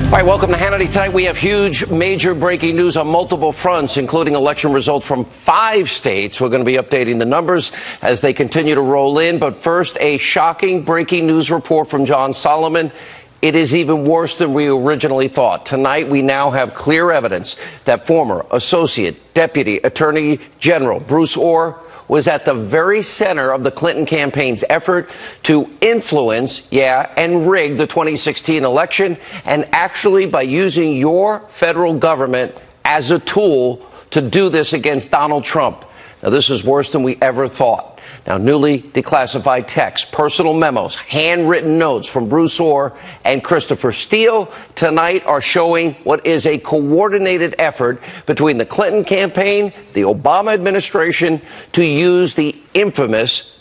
All right, welcome to Hannity. Tonight we have huge, major breaking news on multiple fronts, including election results from 5 states. We're going to be updating the numbers as they continue to roll in. But first, a shocking breaking news report from John Solomon. It is even worse than we originally thought. Tonight, we now have clear evidence that former Associate Deputy Attorney General Bruce Ohr was at the very center of the Clinton campaign's effort to influence, and rig the 2016 election, and actually by using your federal government as a tool to do this against Donald Trump. Now, this is worse than we ever thought. Now, newly declassified texts, personal memos, handwritten notes from Bruce Ohr and Christopher Steele tonight are showing what is a coordinated effort between the Clinton campaign, the Obama administration, to use the infamous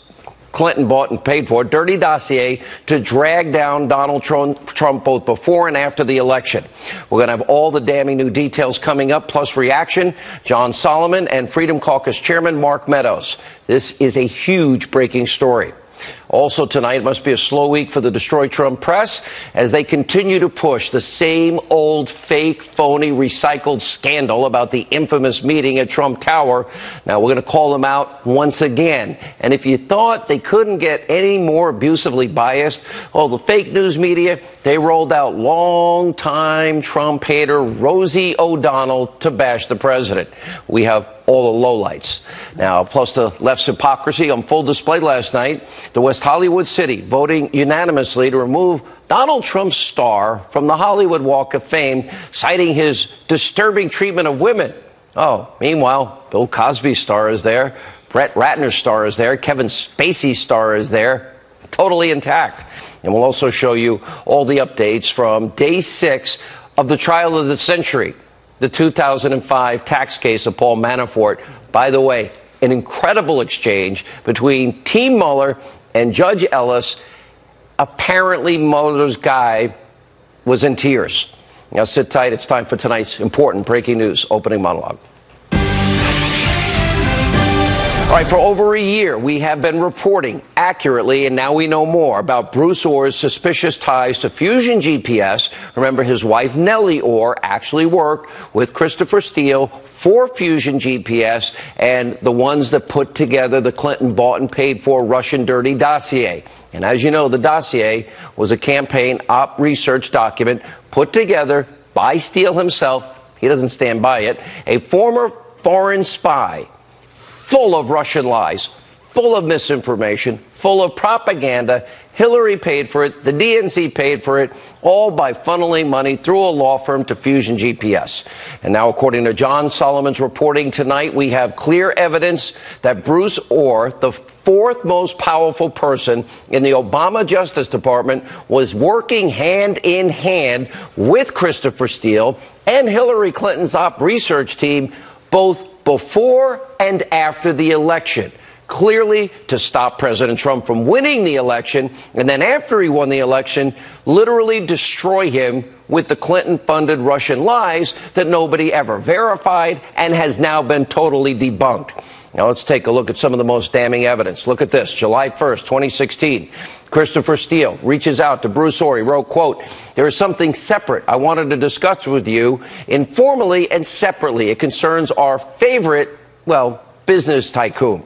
Clinton bought and paid for dirty dossier to drag down Donald Trump both before and after the election. We're going to have all the damning new details coming up, plus reaction, John Solomon and Freedom Caucus Chairman Mark Meadows. This is a huge breaking story. Also tonight, it must be a slow week for the Destroy Trump press as they continue to push the same old fake, phony, recycled scandal about the infamous meeting at Trump Tower. Now, we're going to call them out once again. And if you thought they couldn't get any more abusively biased, well, the fake news media, they rolled out longtime Trump hater Rosie O'Donnell to bash the president. We have all the lowlights. Now, plus the left's hypocrisy on full display last night, the West Hollywood City voting unanimously to remove Donald Trump's star from the Hollywood Walk of Fame, citing his disturbing treatment of women. Oh, meanwhile, Bill Cosby's star is there, Brett Ratner's star is there, Kevin Spacey's star is there, totally intact. And we'll also show you all the updates from day 6 of the trial of the century, the 2005 tax case of Paul Manafort. By the way, an incredible exchange between Team Mueller and Judge Ellis. Apparently, Mueller's guy was in tears. Now, sit tight. It's time for tonight's important breaking news opening monologue. All right, for over a year, we have been reporting accurately, and now we know more about Bruce Ohr's suspicious ties to Fusion GPS. Remember, his wife, Nellie Ohr, actually worked with Christopher Steele for Fusion GPS and the ones that put together the Clinton bought and paid for Russian dirty dossier. And as you know, the dossier was a campaign op research document put together by Steele himself. He doesn't stand by it. A former foreign spy, full of Russian lies, full of misinformation, full of propaganda. Hillary paid for it. The DNC paid for it, all by funneling money through a law firm to Fusion GPS. And now, according to John Solomon's reporting tonight, we have clear evidence that Bruce Ohr, the 4th most powerful person in the Obama Justice Department, was working hand in hand with Christopher Steele and Hillary Clinton's op research team, both before and after the election, clearly to stop President Trump from winning the election, and then after he won the election, literally destroy him with the Clinton-funded Russian lies that nobody ever verified and has now been totally debunked. Now, let's take a look at some of the most damning evidence. Look at this. July 1st, 2016. Christopher Steele reaches out to Bruce Ohr. He wrote, quote, "There is something separate I wanted to discuss with you informally and separately. It concerns our favorite, business tycoon."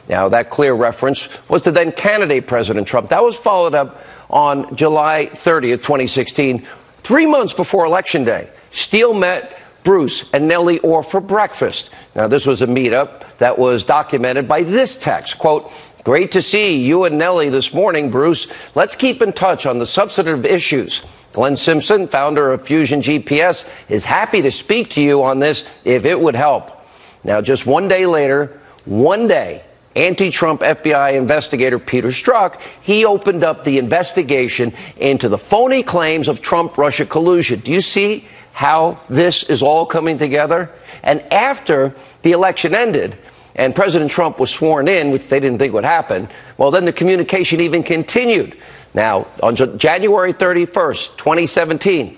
Now, that clear reference was to then candidate President Trump. That was followed up on July 30th, 2016, 3 months before Election Day. Steele met Bruce and Nellie Ohr for breakfast. Now, this was a meetup that was documented by this text, quote, "Great to see you and Nellie this morning, Bruce. Let's keep in touch on the substantive issues. Glenn Simpson, founder of Fusion GPS, is happy to speak to you on this if it would help." Now, just one day later, anti-Trump FBI investigator Peter Strzok, he opened up the investigation into the phony claims of Trump-Russia collusion. Do you see how this is all coming together? And after the election ended and President Trump was sworn in, which they didn't think would happen, well, then the communication even continued. Now, on January 31st, 2017,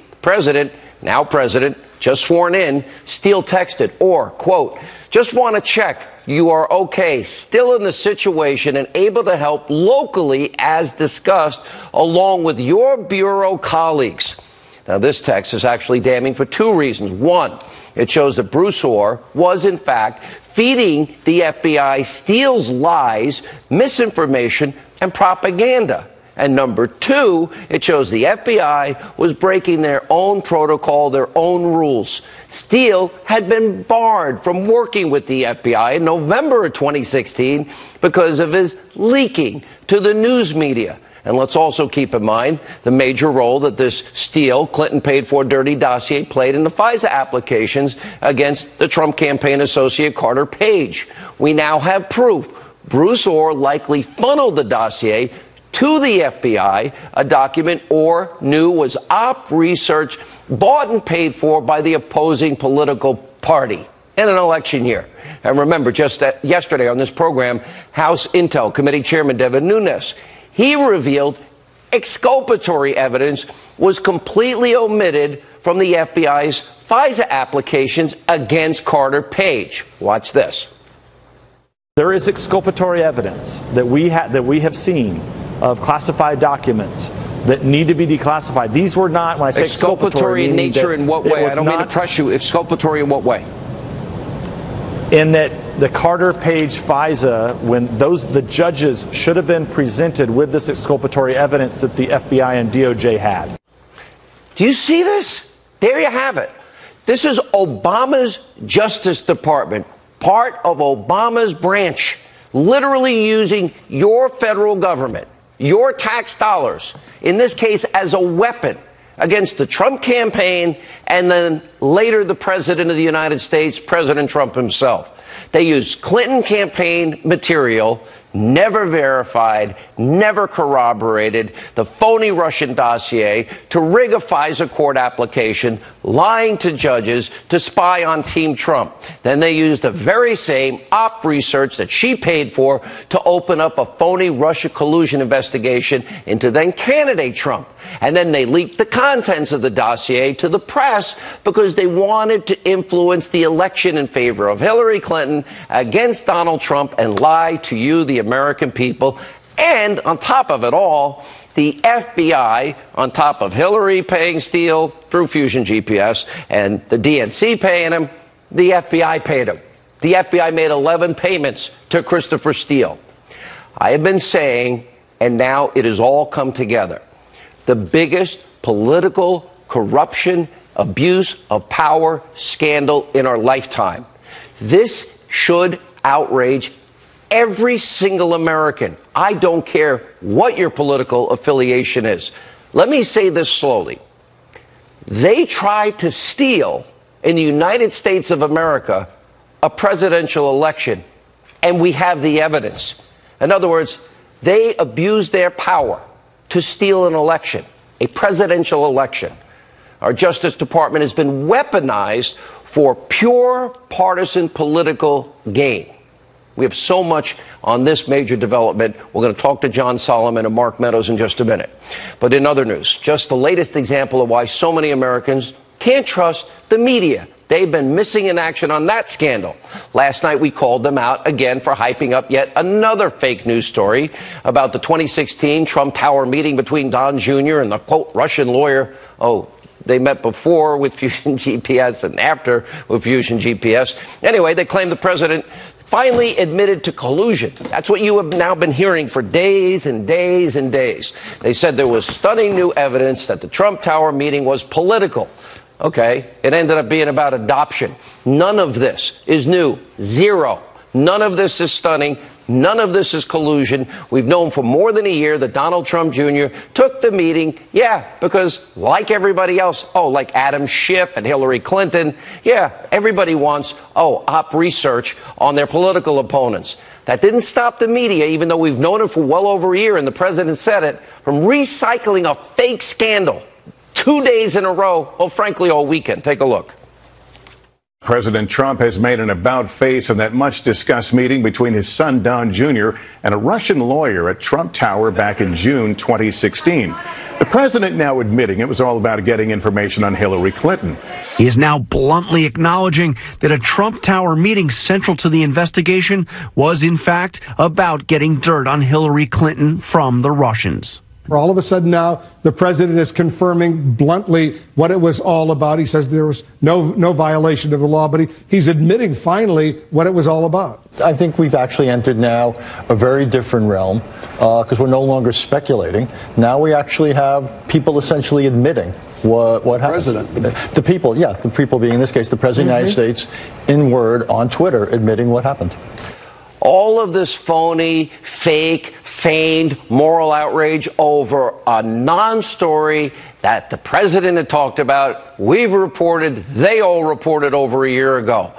now president, just sworn in, Steele texted, or, quote, "Just want to check you are okay, still in the situation and able to help locally as discussed, along with your bureau colleagues." Now, this text is actually damning for two reasons. One, it shows that Bruce Orr was, in fact, feeding the FBI Steele's lies, misinformation, and propaganda. And number two, it shows the FBI was breaking their own protocol, their own rules. Steele had been barred from working with the FBI in November of 2016 because of his leaking to the news media. And let's also keep in mind the major role that this Steele, Clinton paid for dirty dossier played in the FISA applications against the Trump campaign associate Carter Page. We now have proof Bruce Orr likely funneled the dossier to the FBI, a document Orr knew was op research bought and paid for by the opposing political party in an election year. And remember, just yesterday on this program, House Intel Committee Chairman Devin Nunes, he revealed exculpatory evidence was completely omitted from the FBI's FISA applications against Carter Page. Watch this. There is exculpatory evidence that we have seen of classified documents that need to be declassified. These were not, when I say exculpatory in nature, in what way? I don't mean to press you. Exculpatory in what way? In that the Carter Page FISA, when the judges should have been presented with this exculpatory evidence that the FBI and DOJ had. Do you see this? There you have it. This is Obama's Justice Department, part of Obama's branch, literally using your federal government, your tax dollars, in this case as a weapon against the Trump campaign and then later the President of the United States, President Trump himself. They used Clinton campaign material, never verified, never corroborated, the phony Russian dossier to rig a FISA court application, lying to judges to spy on Team Trump. Then they used the very same op research that she paid for to open up a phony Russia collusion investigation into then candidate Trump. And then they leaked the contents of the dossier to the press because they wanted to influence the election in favor of Hillary Clinton against Donald Trump and lie to you, the American people. And on top of it all, the FBI, on top of Hillary paying Steele through Fusion GPS and the DNC paying him, the FBI paid him. The FBI made 11 payments to Christopher Steele. I have been saying, and now it has all come together, the biggest political corruption, abuse of power scandal in our lifetime. This should outrage every single American. I don't care what your political affiliation is. Let me say this slowly. They tried to steal in the United States of America a presidential election, and we have the evidence. In other words, they abused their power to steal an election, a presidential election. Our Justice Department has been weaponized for pure partisan political gain. We have so much on this major development. We're going to talk to John Solomon and Mark Meadows in just a minute. But in other news, just the latest example of why so many Americans can't trust the media. They've been missing in action on that scandal. Last night, we called them out again for hyping up yet another fake news story about the 2016 Trump Tower meeting between Don Jr. and the, quote, Russian lawyer. Oh, they met before with Fusion GPS and after with Fusion GPS. Anyway, they claimed the president finally admitted to collusion. That's what you have now been hearing for days and days and days. They said there was stunning new evidence that the Trump Tower meeting was political. Okay, it ended up being about adoption. None of this is new. Zero. None of this is stunning. None of this is collusion. We've known for more than a year that Donald Trump Jr. took the meeting, because like everybody else, like Adam Schiff and Hillary Clinton, everybody wants, op research on their political opponents. That didn't stop the media, even though we've known it for well over a year and the president said it, from recycling a fake scandal 2 days in a row, frankly, all weekend. Take a look. President Trump has made an about-face on that much-discussed meeting between his son, Don Jr., and a Russian lawyer at Trump Tower back in June 2016. The president now admitting it was all about getting information on Hillary Clinton. He is now bluntly acknowledging that a Trump Tower meeting central to the investigation was, in fact, about getting dirt on Hillary Clinton from the Russians. where all of a sudden now the president is confirming bluntly what it was all about. He says there was no violation of the law, but he's admitting finally what it was all about. I think we've actually entered now a very different realm because we're no longer speculating. Now we actually have people essentially admitting what happened. The people, the people being in this case the President of the United States in word on Twitter admitting what happened. All of this phony, fake, feigned moral outrage over a non-story that the president had talked about, we've reported, they all reported over a year ago.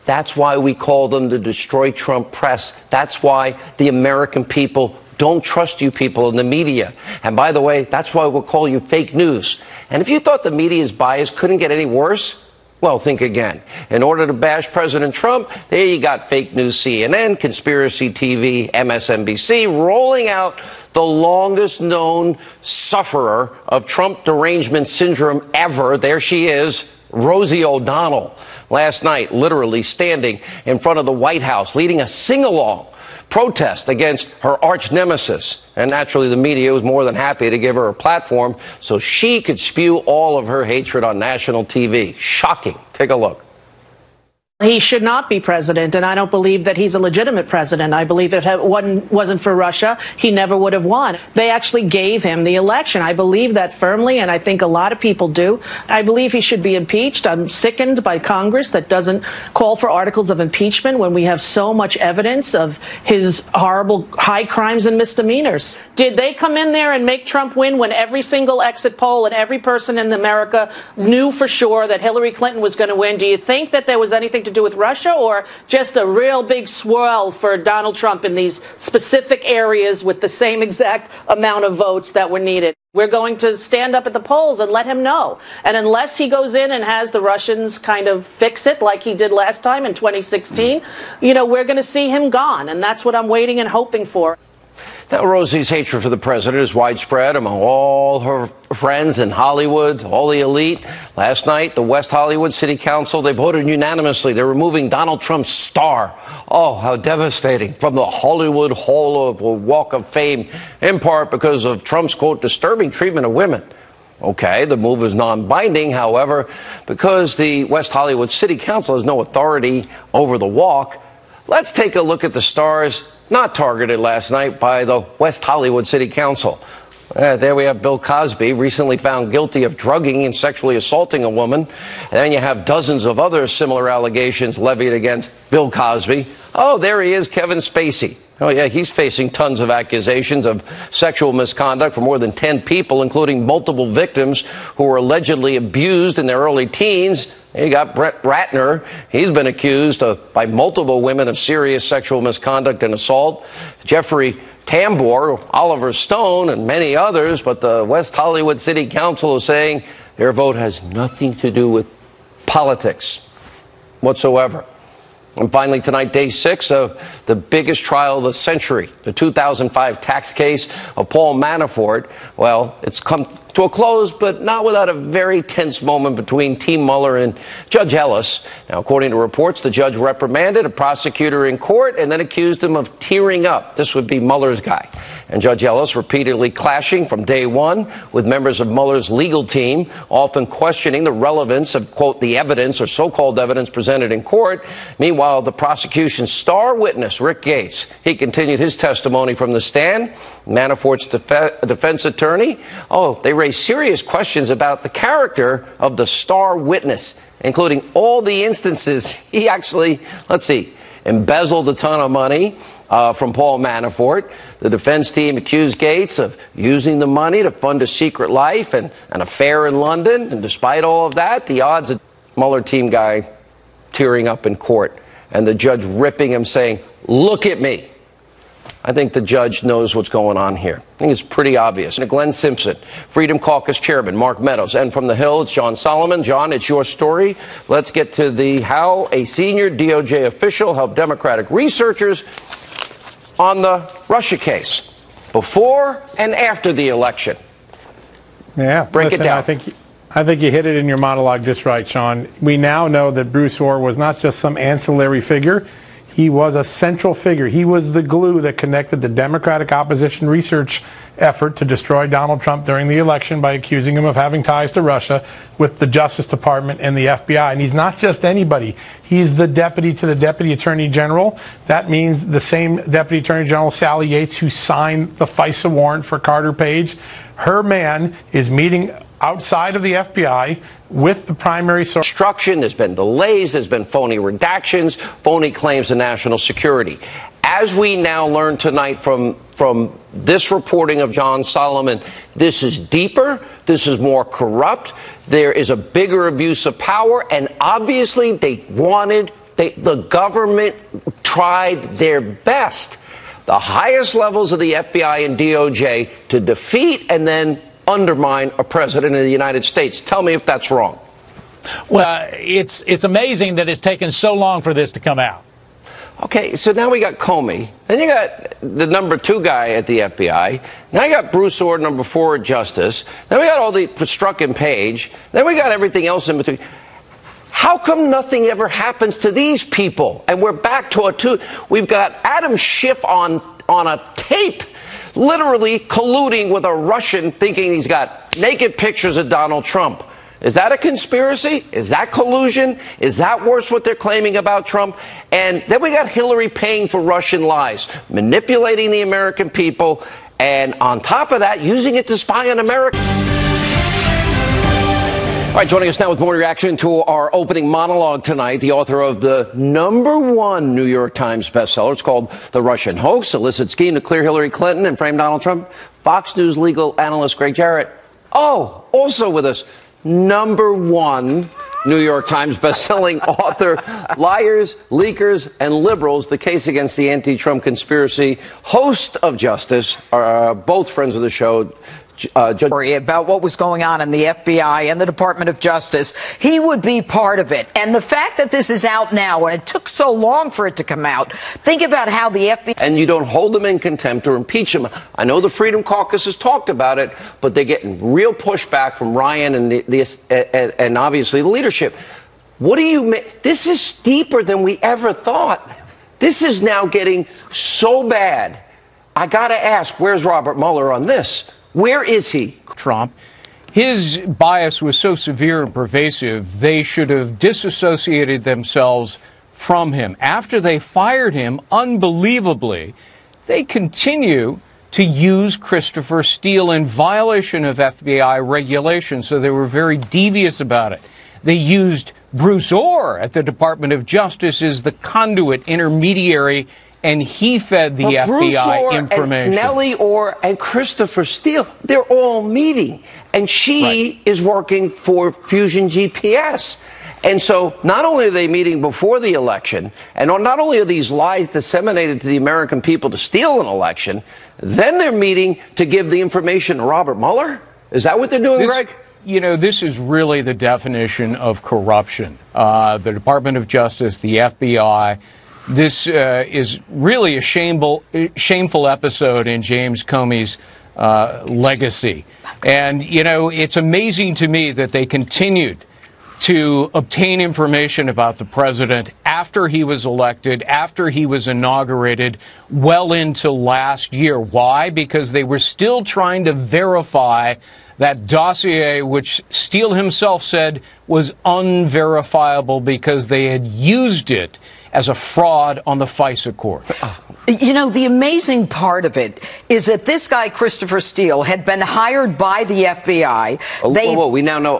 That's why we call them the Destroy Trump press. That's why the American people don't trust you people in the media. And by the way, that's why we'll call you fake news. And if you thought the media's bias couldn't get any worse, well, think again. In order to bash President Trump, there you got fake news CNN, conspiracy TV, MSNBC, rolling out the longest known sufferer of Trump derangement syndrome ever. There she is, Rosie O'Donnell. Last night, literally standing in front of the White House, leading a sing-along protest against her arch nemesis. And naturally, the media was more than happy to give her a platform so she could spew all of her hatred on national TV. Shocking. Take a look. He should not be president, and I don't believe that he's a legitimate president. I believe if it wasn't for Russia, he never would have won. They actually gave him the election. I believe that firmly, and I think a lot of people do. I believe he should be impeached. I'm sickened by Congress that doesn't call for articles of impeachment when we have so much evidence of his horrible high crimes and misdemeanors. Did they come in there and make Trump win when every single exit poll and every person in America knew for sure that Hillary Clinton was going to win? Do you think that there was anything to do with Russia, or just a real big swirl for Donald Trump in these specific areas with the same exact amount of votes that were needed? We're going to stand up at the polls and let him know. And unless he goes in and has the Russians kind of fix it like he did last time in 2016, we're going to see him gone. And that's what I'm waiting and hoping for. Now, Rosie's hatred for the president is widespread among all her friends in Hollywood, all the elite. Last night, the West Hollywood City Council, they voted unanimously. They're removing Donald Trump's star. Oh, how devastating. From the Hollywood Hall of Walk of Fame, in part because of Trump's, quote, disturbing treatment of women. Okay, the move is non-binding, however, because the West Hollywood City Council has no authority over the walk. Let's take a look at the stars not targeted last night by the West Hollywood City Council. There we have Bill Cosby, recently found guilty of drugging and sexually assaulting a woman. And then you have dozens of other similar allegations levied against Bill Cosby. Oh, there he is, Kevin Spacey. Oh, yeah, he's facing tons of accusations of sexual misconduct from more than 10 people, including multiple victims who were allegedly abused in their early teens. You got Brett Ratner. He's been accused by multiple women of serious sexual misconduct and assault. Jeffrey Tambor, Oliver Stone, and many others. But the West Hollywood City Council is saying their vote has nothing to do with politics whatsoever. And finally tonight, day 6 of the biggest trial of the century, the 2005 tax case of Paul Manafort. Well, it's come to a close, but not without a very tense moment between Team Mueller and Judge Ellis. Now, according to reports, the judge reprimanded a prosecutor in court and then accused him of tearing up. This would be Mueller's guy. And Judge Ellis repeatedly clashing from day one with members of Mueller's legal team, often questioning the relevance of, quote, the evidence or so-called evidence presented in court. Meanwhile, the prosecution's star witness, Rick Gates, he continued his testimony from the stand. Manafort's defense attorney, they raised serious questions about the character of the star witness, including all the instances he actually, embezzled a ton of money from Paul Manafort. The defense team accused Gates of using the money to fund a secret life and an affair in London. And despite all of that, the odds of Mueller team guy tearing up in court and the judge ripping him, saying, "Look at me." I think the judge knows what's going on here. I think it's pretty obvious. Glenn Simpson, Freedom Caucus Chairman Mark Meadows, and from the Hill, it's John Solomon. John, it's your story. Let's get to how a senior DOJ official helped Democratic researchers on the Russia case, before and after the election. Yeah, break it down. I think you hit it in your monologue just right, Sean. We now know that Bruce Ohr was not just some ancillary figure. He was a central figure. He was the glue that connected the Democratic opposition research effort to destroy Donald Trump during the election by accusing him of having ties to Russia with the Justice Department and the FBI. And he's not just anybody. He's the deputy to the Deputy Attorney General. That means the same Deputy Attorney General, Sally Yates, who signed the FISA warrant for Carter Page. Her man is meeting outside of the FBI with the primary source. There's been delays, there's been phony redactions, phony claims of national security. As we now learn tonight from this reporting of John Solomon, this is deeper, this is more corrupt, there is a bigger abuse of power, and obviously the government tried their best, the highest levels of the FBI and DOJ, to defeat and then undermine a president of the United States. Tell me if that's wrong. Well, it's amazing that it's taken so long for this to come out. Okay, so now we got Comey, then you got the number 2 guy at the FBI, now you got Bruce Orr, number 4 at Justice, then we got all the Strzok and Page, then we got everything else in between. How come nothing ever happens to these people? And we're back to we've got Adam Schiff on a tape, literally colluding with a Russian, thinking he's got naked pictures of Donald Trump. Is that a conspiracy? Is that collusion? Is that worse what they're claiming about Trump? And then we got Hillary paying for Russian lies, manipulating the American people, and on top of that, using it to spy on America. All right, joining us now with more reaction to our opening monologue tonight, the author of the #1 New York Times bestseller. It's called The Russian Hoax, Illicit Scheme to Clear Hillary Clinton and Frame Donald Trump. Fox News legal analyst Greg Jarrett. Oh, also with us, #1 New York Times bestselling author, Liars, Leakers, and Liberals, The Case Against the Anti-Trump Conspiracy, host of Justice, both friends of the show. About what was going on in the FBI and the Department of Justice, he would be part of it. And the fact that this is out now, and it took so long for it to come out, think about how the FBI... And you don't hold them in contempt or impeach them. I know the Freedom Caucus has talked about it, but they're getting real pushback from Ryan and obviously the leadership. What do you make? This is deeper than we ever thought. This is now getting so bad. I got to ask, where's Robert Mueller on this? Where is he? Trump. His bias was so severe and pervasive, they should have disassociated themselves from him. After they fired him, unbelievably, they continue to use Christopher Steele in violation of FBI regulations, so they were very devious about it. They used Bruce Orr at the Department of Justice as the conduit intermediary, and he fed the FBI information. And Nellie Orr and Christopher Steele, they're all meeting. And she is working for Fusion GPS. And so not only are they meeting before the election, and not only are these lies disseminated to the American people to steal an election, then they're meeting to give the information to Robert Mueller? Is that what they're doing, Greg? You know, this is really the definition of corruption. The Department of Justice, the FBI. This is really a shameful episode in James Comey's legacy. And, you know, it's amazing to me that they continued to obtain information about the president after he was elected, after he was inaugurated, well into last year. Why? Because they were still trying to verify that dossier, which Steele himself said was unverifiable because they had used it as a fraud on the FISA court. You know, the amazing part of it is that this guy, Christopher Steele, had been hired by the FBI. We now know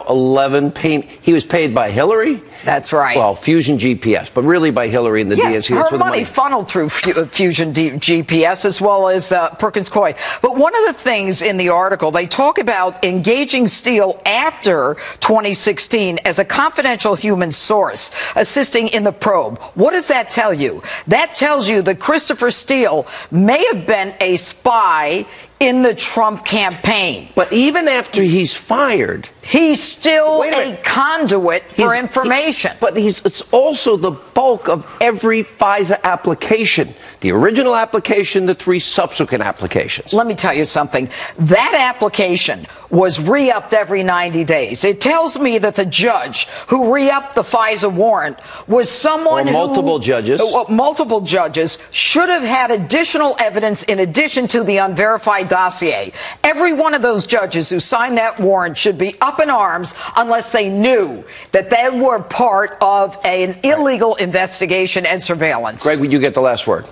he was paid by Hillary? That's right. Well, Fusion GPS, but really by Hillary and the DNC. Her money funneled through Fusion GPS as well as Perkins Coie. But one of the things in the article, they talk about engaging Steele after 2016 as a confidential human source, assisting in the probe. What does that tell you? That tells you that Christopher Steele may have been a spy in the Trump campaign. But even after he's fired, He's still a conduit for information. But it's also the bulk of every FISA application. The original application, the 3 subsequent applications. Let me tell you something. That application was re-upped every 90 days. It tells me that the judge who re-upped the FISA warrant was someone multiple judges. Multiple judges should have had additional evidence in addition to the unverified dossier. Every one of those judges who signed that warrant should be up in arms unless they knew that they were part of an illegal investigation and surveillance. Greg, would you get the last word?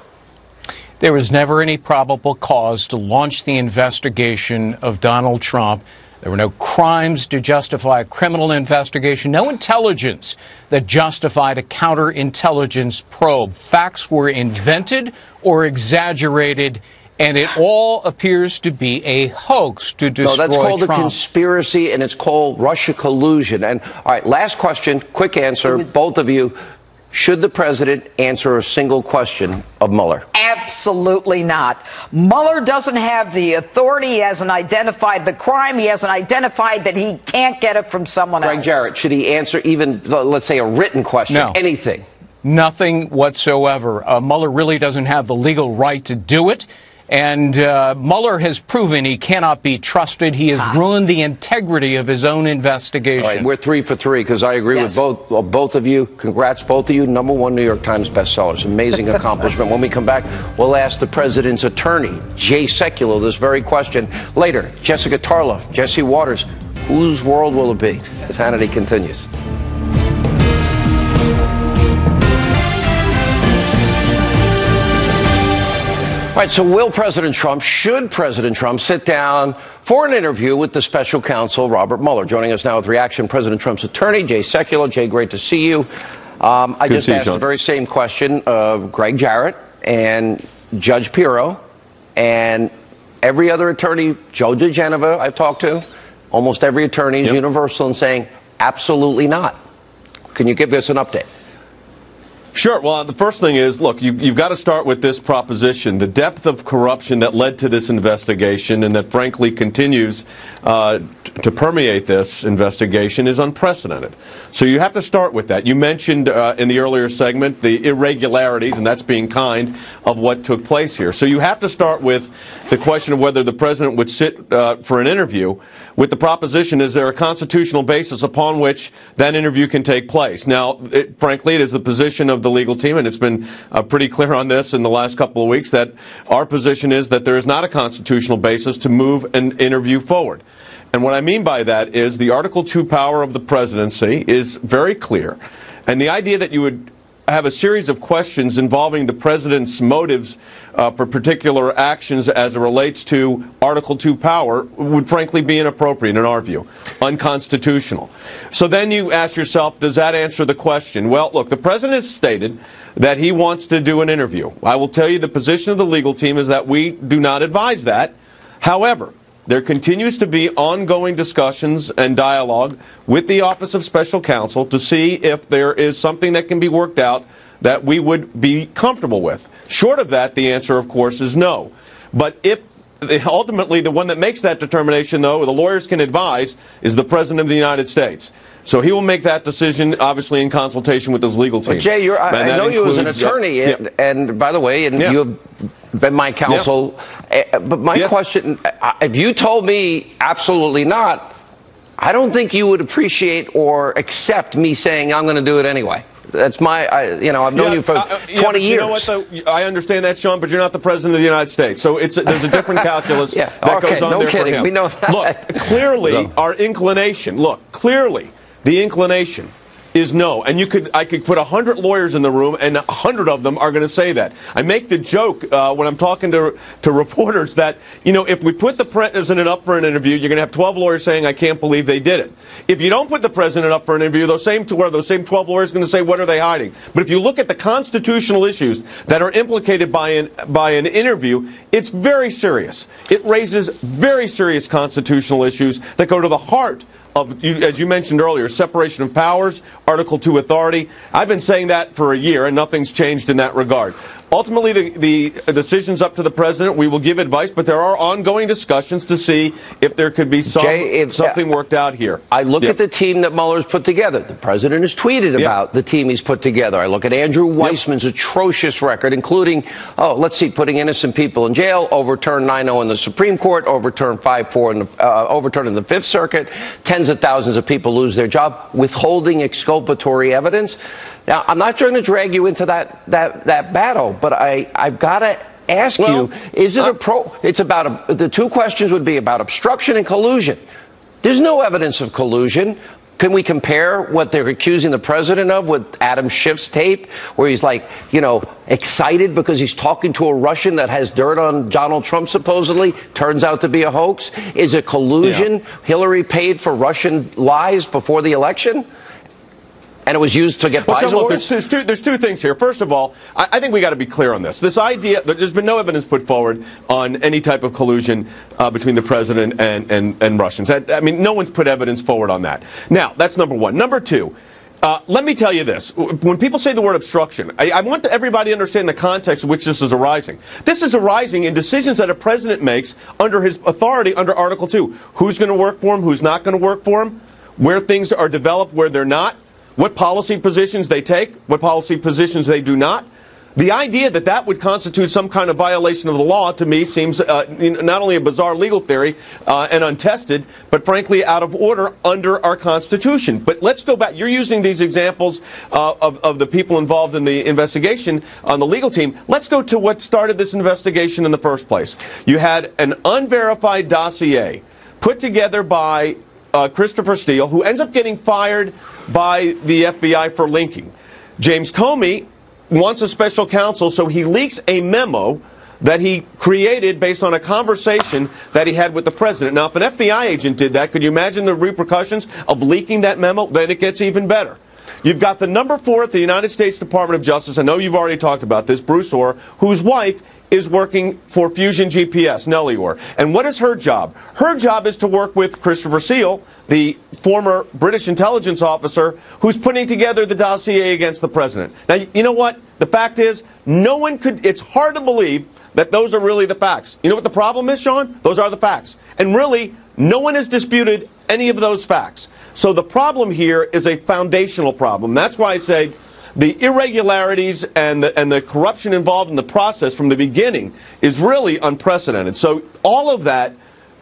There was never any probable cause to launch the investigation of Donald Trump. There were no crimes to justify a criminal investigation, no intelligence that justified a counterintelligence probe. Facts were invented or exaggerated, and it all appears to be a hoax to destroy Trump. No, that's called a conspiracy, and it's called Russia collusion. And all right, last question, quick answer, both of you. Should the president answer a single question of Mueller? Absolutely not. Mueller doesn't have the authority. He hasn't identified the crime. He hasn't identified that he can't get it from someone else. Greg Jarrett, should he answer even, let's say, a written question? No. Anything? Nothing whatsoever. Mueller really doesn't have the legal right to do it. And Mueller has proven he cannot be trusted. He has ruined the integrity of his own investigation. All right, we're 3 for 3 because I agree with both of you. Congrats, both of you. #1 New York Times bestsellers. Amazing accomplishment. When we come back, we'll ask the president's attorney, Jay Sekulow, this very question. Later, Jessica Tarlov, Jesse Waters. Whose world will it be? As Hannity continues. All right, so should President Trump sit down for an interview with the special counsel, Robert Mueller? Joining us now with reaction, President Trump's attorney, Jay Sekulow. Jay, great to see you. I just asked the very same question of Greg Jarrett and Judge Pirro and every other attorney, Joe DeGeneva I've talked to. Almost every attorney is universal in saying absolutely not. Can you give us an update? Sure. Well, the first thing is, look, you've got to start with this proposition. The depth of corruption that led to this investigation and that, frankly, continues to permeate this investigation is unprecedented. So you have to start with that. You mentioned in the earlier segment the irregularities, and that's being kind, of what took place here. So you have to start with the question of whether the president would sit for an interview with the proposition, is there a constitutional basis upon which that interview can take place? Now, frankly, it is the position of the legal team, and it's been pretty clear on this in the last couple of weeks, that our position is that there is not a constitutional basis to move an interview forward. And what I mean by that is the Article 2 power of the presidency is very clear. And the idea that you would have a series of questions involving the president's motives for particular actions as it relates to Article 2 power would frankly be inappropriate in our view, unconstitutional. So then you ask yourself, does that answer the question? Well, look, the president has stated that he wants to do an interview. I will tell you the position of the legal team is that we do not advise that. However, there continues to be ongoing discussions and dialogue with the Office of Special Counsel to see if there is something that can be worked out that we would be comfortable with. Short of that, the answer, of course, is no. But if ultimately the one that makes that determination, though, the lawyers can advise, is the President of the United States. So he will make that decision, obviously, in consultation with his legal team. But Jay, I know you as an attorney, and by the way, you have been my counsel. But my question, if you told me absolutely not, I don't think you would appreciate or accept me saying I'm going to do it anyway. That's I've known you for 20 years. You know what, though? I understand that, Sean, but you're not the President of the United States. So there's a different calculus that goes on there for him. We know that. Look, clearly, our inclination, the inclination is no. And I could put 100 lawyers in the room, and 100 of them are going to say that. I make the joke when I'm talking to reporters that, if we put the president up for an interview, you're going to have 12 lawyers saying, I can't believe they did it. If you don't put the president up for an interview, those same 12 lawyers are going to say, what are they hiding? But if you look at the constitutional issues that are implicated by an interview, it's very serious. It raises very serious constitutional issues that go to the heart of, as you mentioned earlier, separation of powers, Article 2 authority. I've been saying that for a year, and nothing's changed in that regard. ultimately, the decision's up to the president. We will give advice, but there are ongoing discussions to see if there could be something worked out here. I look at the team that Mueller's put together. The president has tweeted about the team he's put together. I look at Andrew Weissman's atrocious record, including, putting innocent people in jail, overturned 9-0 in the Supreme Court, overturned 5-4 overturned in the Fifth Circuit. Tens of thousands of people lose their job, withholding exculpatory evidence. Now, I'm not trying to drag you into that battle, but I've got to ask you, is it the two questions would be about obstruction and collusion. There's no evidence of collusion. Can we compare what they're accusing the president of with Adam Schiff's tape, where he's excited because he's talking to a Russian that has dirt on Donald Trump, supposedly, turns out to be a hoax? Is it collusion? Yeah. Hillary paid for Russian lies before the election? And it was used to get FISA warrants? There's two things here. First of all, I think we got to be clear on this. This idea that there's been no evidence put forward on any type of collusion between the president and Russians. I mean, no one's put evidence forward on that. Now, that's number one. Number two, let me tell you this. When people say the word obstruction, I want everybody to understand the context in which this is arising. This is arising in decisions that a president makes under his authority under Article 2. Who's going to work for him, who's not going to work for him, where things are developed, where they're not, what policy positions they take, what policy positions they do not. The idea that that would constitute some kind of violation of the law, to me, seems not only a bizarre legal theory and untested, but frankly out of order under our Constitution. But let's go back. You're using these examples of the people involved in the investigation on the legal team. Let's go to what started this investigation in the first place. You had an unverified dossier put together by Christopher Steele, who ends up getting fired by the FBI for linking. James Comey wants a special counsel, so he leaks a memo that he created based on a conversation that he had with the president. Now, if an FBI agent did that, could you imagine the repercussions of leaking that memo? Then it gets even better. You've got the number 4 at the United States Department of Justice. I know you've already talked about this, Bruce Orr, whose wife is working for Fusion GPS, Nellie Orr. And what is her job? Her job is to work with Christopher Steele, the former British intelligence officer, who's putting together the dossier against the president. Now, you know what? The fact is, no one could, it's hard to believe that those are really the facts. You know what the problem is, Sean? Those are the facts. And really, no one has disputed any of those facts. So the problem here is a foundational problem. That's why I say the irregularities and the corruption involved in the process from the beginning is really unprecedented. So all of that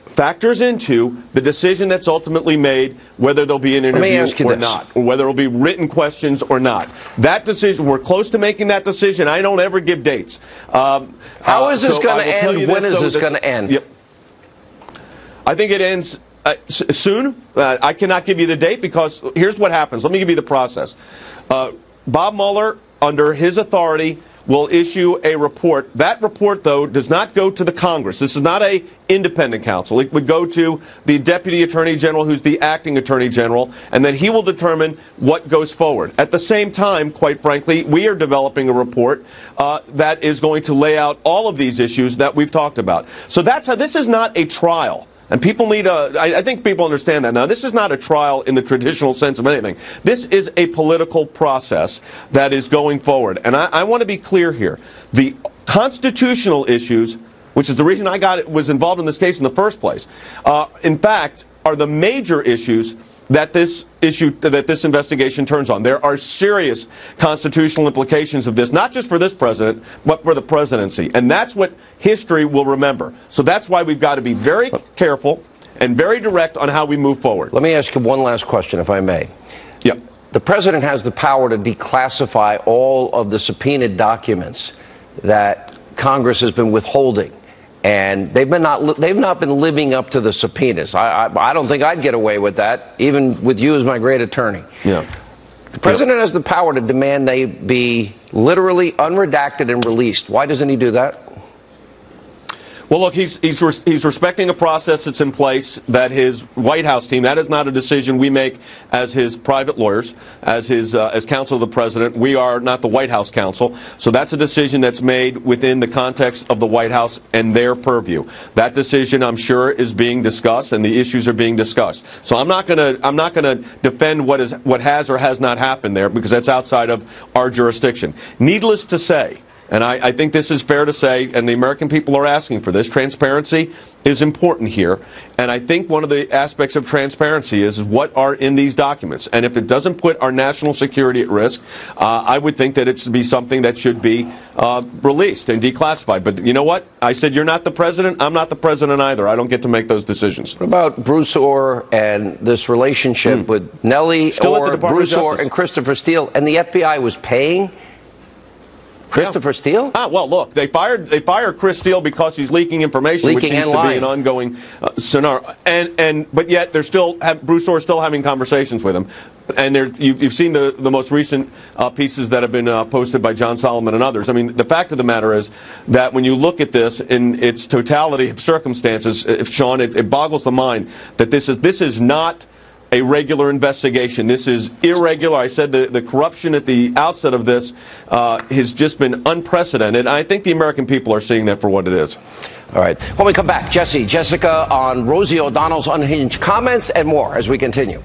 factors into the decision that's ultimately made, whether there'll be an interview or not, or whether there'll be written questions or not. That decision, we're close to making that decision. I don't ever give dates. How is this going to end? When is this going to end? Yep. I think it ends soon. I cannot give you the date because here's what happens. Let me give you the process. Bob Mueller, under his authority, will issue a report. That report, though, does not go to the Congress. This is not an independent counsel. It would go to the Deputy Attorney General, who's the acting Attorney General, and then he will determine what goes forward. At the same time, quite frankly, we are developing a report that is going to lay out all of these issues that we've talked about. So that's how this is not a trial. And people need I think people understand that now. This is not a trial in the traditional sense of anything. This is a political process that is going forward. And I want to be clear here. The constitutional issues, which is the reason I was involved in this case in the first place, in fact, are the major issues that this investigation turns on. There are serious constitutional implications of this, not just for this president, but for the presidency. And that's what history will remember. So that's why we've got to be very careful and very direct on how we move forward. Let me ask you one last question, if I may. Yep. The president has the power to declassify all of the subpoenaed documents that Congress has been withholding. And they've not been living up to the subpoenas. I don't think I'd get away with that, even with you as my great attorney. Yeah. The president has the power to demand they be literally unredacted and released. Why doesn't he do that? Well, look, he's respecting a process that's in place that his White House team, that is not a decision we make as his private lawyers, as counsel of the president. We are not the White House counsel. So that's a decision that's made within the context of the White House and their purview. That decision, I'm sure, is being discussed and the issues are being discussed. So I'm not going to defend what has or has not happened there because that's outside of our jurisdiction. Needless to say, And I think this is fair to say, and the American people are asking for this. Transparency is important here. And I think one of the aspects of transparency is what are in these documents. And if it doesn't put our national security at risk, I would think that it should be something that should be released and declassified. But you know what? I said, you're not the president. I'm not the president either. I don't get to make those decisions. What about Bruce Orr and this relationship with Nellie Orr, Bruce Orr, and Christopher Steele? And the FBI was paying Christopher Steele? Well, look, they fired Chris Steele because he's leaking information, which seems to be an ongoing scenario. But yet they're still Bruce Orr still having conversations with him. And you've seen the most recent pieces that have been posted by John Solomon and others. I mean, the fact of the matter is that when you look at this in its totality of circumstances, Sean, it boggles the mind that this is not a regular investigation. This is irregular. I said the corruption at the outset of this has just been unprecedented. I think the American people are seeing that for what it is. All right. When we come back, Jessica on Rosie O'Donnell's unhinged comments and more as we continue.